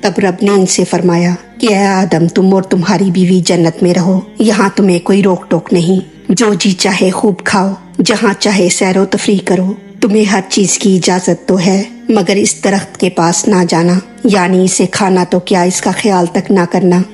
तब रब ने इनसे फरमाया कि ऐ आदम, तुम और तुम्हारी बीवी जन्नत में रहो, यहाँ तुम्हें कोई रोक टोक नहीं, जो जी चाहे खूब खाओ, जहाँ चाहे सैरो तफरी करो, तुम्हें हर चीज की इजाजत तो है, मगर इस दरख्त के पास ना जाना, यानी इसे खाना तो क्या इसका ख्याल तक ना करना।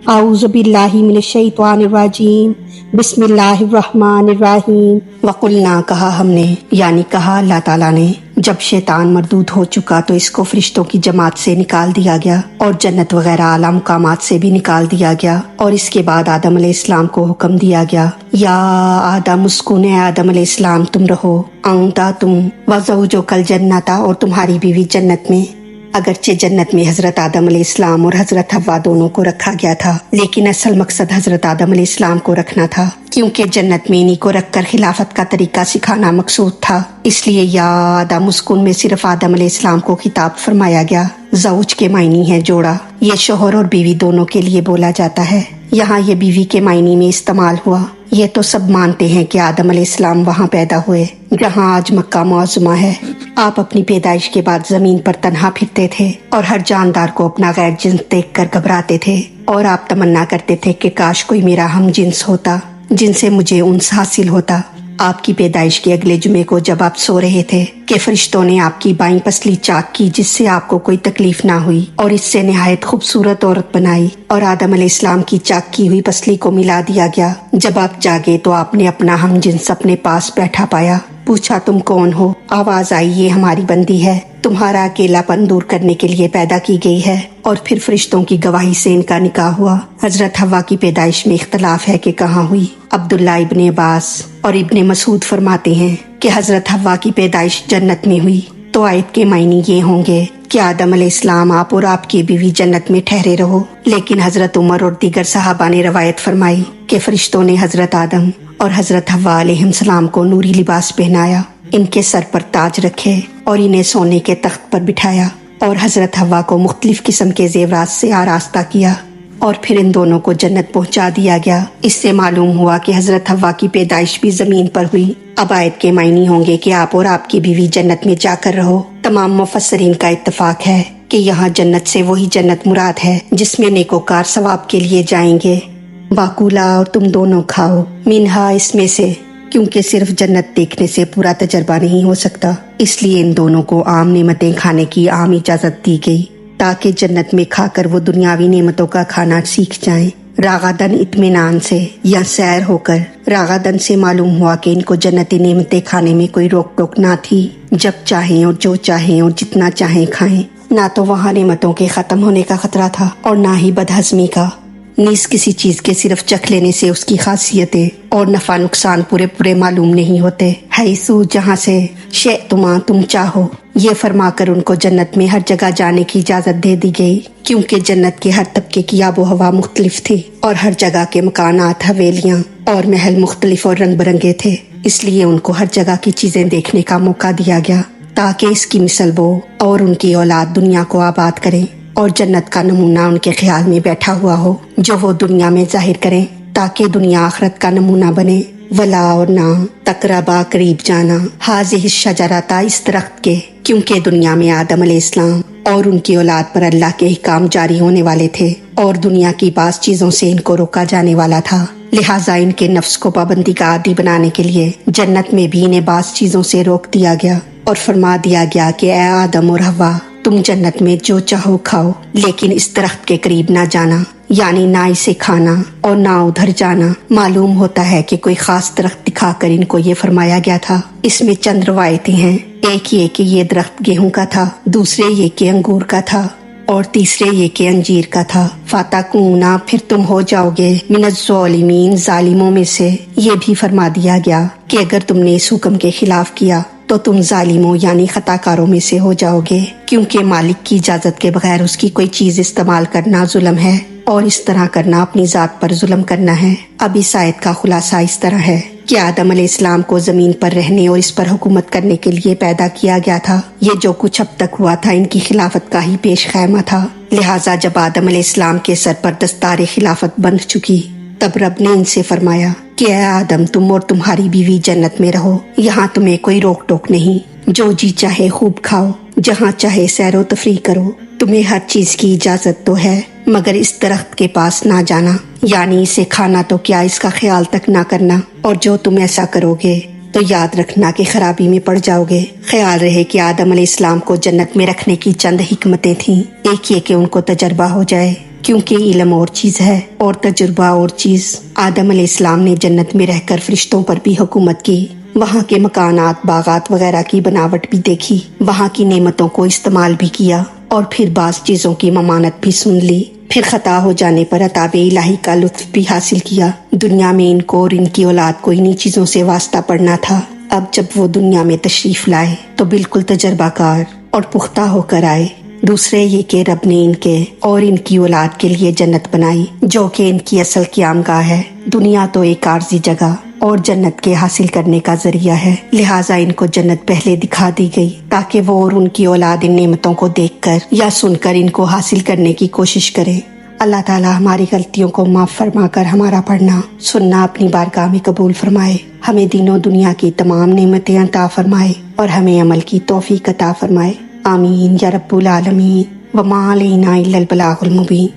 आऊज़ु बिल्लाहि मिनश शैतानिर रजीम, बिस्मिल्लाहिर रहमानिर रहीम। वकुलना, कहा हमने, यानी कहा अल्लाह ताला ने। जब शैतान मरदूद हो चुका तो इसको फरिश्तों की जमात से निकाल दिया गया और जन्नत वगैरह आला मुकामात से भी निकाल दिया गया। और इसके बाद आदम अलैहिस्सलाम को हुक्म दिया गया, या आदम उस्कुन, आदम अलैहिस्सलाम तुम रहो, अंता तुम, वज़ौजुकल जन्नता, और तुम्हारी बीवी जन्नत में। अगरचे जन्नत में हजरत आदम अलैहिस्सलाम और हजरत हव्वा दोनों को रखा गया था, लेकिन असल मकसद हजरत आदम अलैहिस्सलाम को रखना था, क्योंकि जन्नत में इन्हीं को रखकर खिलाफत का तरीका सिखाना मकसूद था। इसलिए या आदम उस्कुन में सिर्फ आदम अलैहिस्सलाम को खिताब फरमाया गया। ज़ौज के मायनी है जोड़ा, ये शोहर और बीवी दोनों के लिए बोला जाता है। यहाँ ये बीवी के मायनी में इस्तेमाल हुआ। ये तो सब मानते हैं कि आदम अलैहिस्सलाम वहाँ पैदा हुए जहाँ आज मक्का मुअज़्ज़मा है। आप अपनी पैदाइश के बाद जमीन पर तन्हा फिरते थे और हर जानदार को अपना गैर जिन्स देखकर घबराते थे, और आप तमन्ना करते थे कि काश कोई मेरा हम जिन्स होता जिनसे मुझे उन्स हासिल होता। आपकी पैदाइश के अगले जुमे को जब आप सो रहे थे कि फरिश्तों ने आपकी बाईं पसली चाक की, जिससे आपको कोई तकलीफ ना हुई, और इससे निहायत खूबसूरत औरत बनाई, और आदम अलैहिस्सलाम की चाक की हुई पसली को मिला दिया गया। जब आप जागे तो आपने अपना हम जिन्स अपने पास बैठा पाया। पूछा, तुम कौन हो? आवाज आई, ये हमारी बंदी है, तुम्हारा अकेलापन दूर करने के लिए पैदा की गई है। और फिर फरिश्तों की गवाही से इनका निकाह हुआ। हजरत हव्वा की पैदाइश में इख्तलाफ है कि कहाँ हुई। अब्दुल्ला इब्ने अब्बास और इब्ने मसूद फरमाते हैं कि हजरत हव्वा की पैदाइश जन्नत में हुई। तो आयत के मायने ये होंगे कि आदम अलैहिस्सलाम, आप और आपकी बीवी जन्नत में ठहरे रहो। लेकिन हजरत उमर और दीगर सहाबा ने रवायत फरमाई कि फरिश्तों ने हजरत आदम और हजरत हव्वा अलैहिस्सलाम को नूरी लिबास पहनाया, इनके सर पर ताज रखे और इन्हें सोने के तख्त पर बिठाया, और हजरत हव्वा को मुख्तलिफ किस्म के जेवरात से आरास्ता किया, और फिर इन दोनों को जन्नत पहुंचा दिया गया। इससे मालूम हुआ कि हजरत हव्वा की पैदाइश भी जमीन पर हुई। अब आयत के मायने होंगे कि आप और आपकी बीवी जन्नत में जाकर रहो। तमाम मुफस्सिरीन का इत्तफाक है कि यहाँ जन्नत से वही जन्नत मुराद है जिसमें नेकोकार सवाब के लिए जाएंगे। बाकुला, और तुम दोनों खाओ, मिन्हा, इसमें से, क्योंकि सिर्फ जन्नत देखने से पूरा तजर्बा नहीं हो सकता, इसलिए इन दोनों को आम नेमतें खाने की आम इजाजत दी गई, ताकि जन्नत में खाकर वो दुनियावी नेमतों का खाना सीख जाएं। रागादन इत्मीनान से या सैर होकर। रागादन से मालूम हुआ कि इनको जन्नती नेमतें खाने में कोई रोक टोक ना थी, जब चाहें और जो चाहें और जितना चाहें खाएं। ना तो वहाँ नेमतों के खत्म होने का खतरा था और ना ही बदहजमी का। नीस किसी चीज के सिर्फ चख लेने से उसकी खासियतें और नफा नुकसान पूरे पूरे मालूम नहीं होते। हैसू, जहाँ से शे तुम चाहो, ये फरमाकर उनको जन्नत में हर जगह जाने की इजाजत दे दी गई, क्योंकि जन्नत के हर तबके की आबो हवा मुख्तलिफ थी और हर जगह के मकानात, हवेलियाँ और महल मुख्तलिफ और रंग बिरंगे थे। इसलिए उनको हर जगह की चीजें देखने का मौका दिया गया, ताकि इसकी मिसल वो और उनकी औलाद दुनिया को आबाद करें और जन्नत का नमूना उनके ख्याल में बैठा हुआ हो, जो वो दुनिया में जाहिर करें, ताकि दुनिया आखरत का नमूना बने। वला, और ना तकरबा, करीब जाना, हाज़िह शजरता, इस दरख्त के, क्योंकि दुनिया में आदम अलैहिस्सलाम और उनकी औलाद पर अल्लाह के हिकाम जारी होने वाले थे और दुनिया की बास चीजों से इनको रोका जाने वाला था। लिहाजा इनके नफ्स को पाबंदी का आदी बनाने के लिए जन्नत में भी इन्हें बास चीजों से रोक दिया गया और फरमा दिया गया कि ऐ आदम और हव्वा, तुम जन्नत में जो चाहो खाओ, लेकिन इस दरख्त के करीब ना जाना, यानी ना इसे खाना और ना उधर जाना। मालूम होता है कि कोई खास दरख्त दिखाकर इनको ये फरमाया गया था। इसमें चंद रवायतें हैं। एक ये कि ये दरख्त गेहूं का था, दूसरे ये कि अंगूर का था, और तीसरे ये कि अंजीर का था। फाताकूना, फिर तुम हो जाओगे मिनज़्ज़ालिमीन, जालिमों में से। ये भी फरमा दिया गया कि अगर तुमने इस हुक्म के खिलाफ किया तो तुम जालिमों यानी खताकारों में से हो जाओगे, क्योंकि मालिक की इजाजत के बगैर उसकी कोई चीज इस्तेमाल करना जुल्म है और इस तरह करना अपनी जात पर जुल्म करना है। अब इस आयत का खुलासा इस तरह है कि आदम अलैहिस्सलाम को जमीन पर रहने और इस पर हुकूमत करने के लिए पैदा किया गया था। ये जो कुछ अब तक हुआ था इनकी खिलाफत का ही पेश खैमा था। लिहाजा जब आदम अलैहिस्सलाम के सर पर दस्तार खिलाफत बंध चुकी, तब रब ने इनसे फरमाया कि ऐ आदम, तुम और तुम्हारी बीवी जन्नत में रहो, यहाँ तुम्हें कोई रोक टोक नहीं, जो जी चाहे खूब खाओ, जहाँ चाहे सैरो तफरी करो, तुम्हें हर चीज की इजाजत तो है, मगर इस दरख्त के पास ना जाना, यानी इसे खाना तो क्या इसका ख्याल तक ना करना, और जो तुम ऐसा करोगे तो याद रखना कि खराबी में पड़ जाओगे। ख्याल रहे कि आदम अलैहिस्सलाम को जन्नत में रखने की चंद हिकमतें थीं। एक ये कि उनको तजर्बा हो जाए, क्योंकि इल्म और चीज है और तजुर्बा और चीज। आदम अलैहिस्सलाम ने जन्नत में रहकर फरिश्तों पर भी हुकूमत की, वहाँ के मकानात, बागात वगैरह की बनावट भी देखी, वहाँ की नेमतों को इस्तेमाल भी किया और फिर बास चीजों की ममानत भी सुन ली। फिर खता हो जाने पर अताबे इलाही का लुत्फ भी हासिल किया। दुनिया में इनको और इनकी औलाद को इन्हीं चीजों से वास्ता पड़ना था। अब जब वो दुनिया में तशरीफ लाए तो बिल्कुल तजर्बाकार और पुख्ता होकर आए। दूसरे ये कि रब ने इनके और इनकी औलाद के लिए जन्नत बनाई, जो कि इनकी असल क़यामगाह है। दुनिया तो एक आर्जी जगह और जन्नत के हासिल करने का जरिया है, लिहाजा इनको जन्नत पहले दिखा दी गई ताकि वो और उनकी औलाद इन नेमतों को देखकर या सुनकर इनको हासिल करने की कोशिश करें। अल्लाह ताला हमारी गलतियों को माफ फरमाकर हमारा पढ़ना सुनना अपनी बारगाह में कबूल फरमाए। हमें दीनों दुनिया की तमाम नेमतें अता फरमाए और हमें अमल की तौफीक अता फरमाए। आमीन या रब्बुल आलमीन। वमा अलैना इल्लल बलागुल मुबीन।